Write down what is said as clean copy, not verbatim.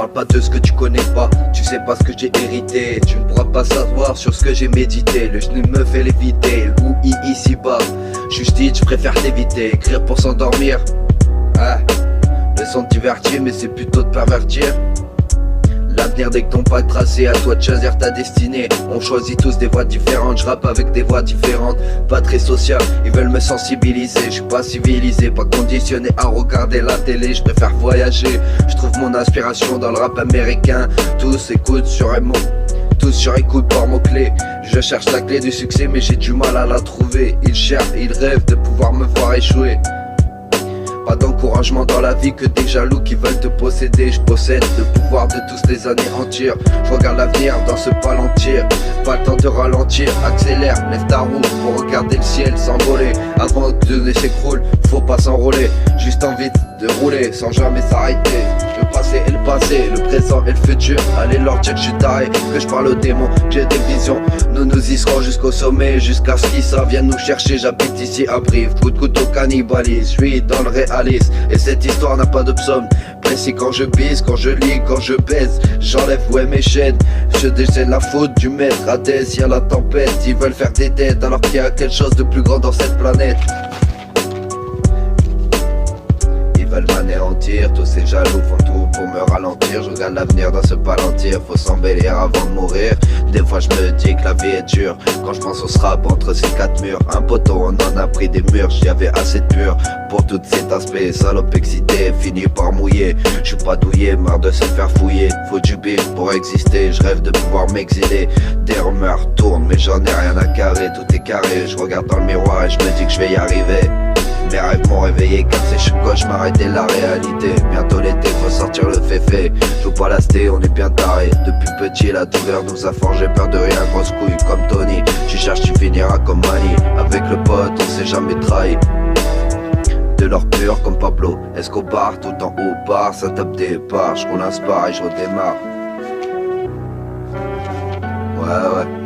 parle pas de ce que tu connais pas. Tu sais pas ce que j'ai hérité. Tu ne pourras pas savoir sur ce que j'ai médité. Le genou me fait léviter, le oui ici-bas. Justice, je préfère t'éviter. Écrire pour s'endormir. Ah, le son de divertir, mais c'est plutôt de pervertir. L'avenir dès que ton pas tracé, à toi de choisir ta destinée. On choisit tous des voies différentes, je rappe avec des voix différentes. Pas très social, ils veulent me sensibiliser. Je suis pas civilisé, pas conditionné à regarder la télé. Je préfère voyager, je trouve mon inspiration dans le rap américain. Tous écoutent sur un mot, tous sur écoute par mots-clés. Je cherche la clé du succès mais j'ai du mal à la trouver. Ils cherchent, ils rêvent de pouvoir me voir échouer. Pas d'encouragement dans la vie que des jaloux qui veulent te posséder. Je possède le pouvoir de tous les anéantir. Je regarde l'avenir dans ce palantir. Pas le temps de ralentir, accélère, lève ta roue pour regarder le ciel s'envoler. Avant que le nez s'écroule, faut pas s'enrôler. Juste envie de rouler sans jamais s'arrêter. Le passé et le passé, le présent et le futur. Allez leur dire que je suis taré, que je parle aux démons, que j'ai des visions. Nous y serons jusqu'au sommet, jusqu'à ce qu'ils ça vienne nous chercher. J'habite ici à Brive, coup de couteau cannibalise. Je suis dans le réalisme et cette histoire n'a pas de psaume. Précis quand je bise, quand je lis, quand je baise. J'enlève ouais mes chaînes, je déchaîne la faute du maître. Hades, y'a la tempête, ils veulent faire des têtes alors qu'il y a quelque chose de plus grand dans cette planète. M'anéantir, tous ces jaloux font tout pour me ralentir. Je regarde l'avenir dans ce palantir, faut s'embellir avant de mourir. Des fois je me dis que la vie est dure quand je pense au rap entre ces quatre murs. Un poteau on en a pris des murs, j'y avais assez de pur pour tout cet aspect. Salope excité, fini par mouiller. Je suis pas douillé, marre de se faire fouiller. Faut du bif pour exister, je rêve de pouvoir m'exiler. Des rumeurs tournent mais j'en ai rien à carrer. Tout est carré, je regarde dans le miroir et je me dis que je vais y arriver. Mes rêves m'ont réveillé car ces cauchemars étaient la réalité. Bientôt l'été, faut sortir le féfé. Joue pas lasté, on est bien taré. Depuis petit, la douleur nous a forgé peur de rien. Grosse couille comme Tony, tu cherches, tu finiras comme Manny. Avec le pote, on s'est jamais trahi. De l'or pur comme Pablo Escobar, tout en haut bar, ça tape des barres. Je roule un spar et je redémarre. Ouais.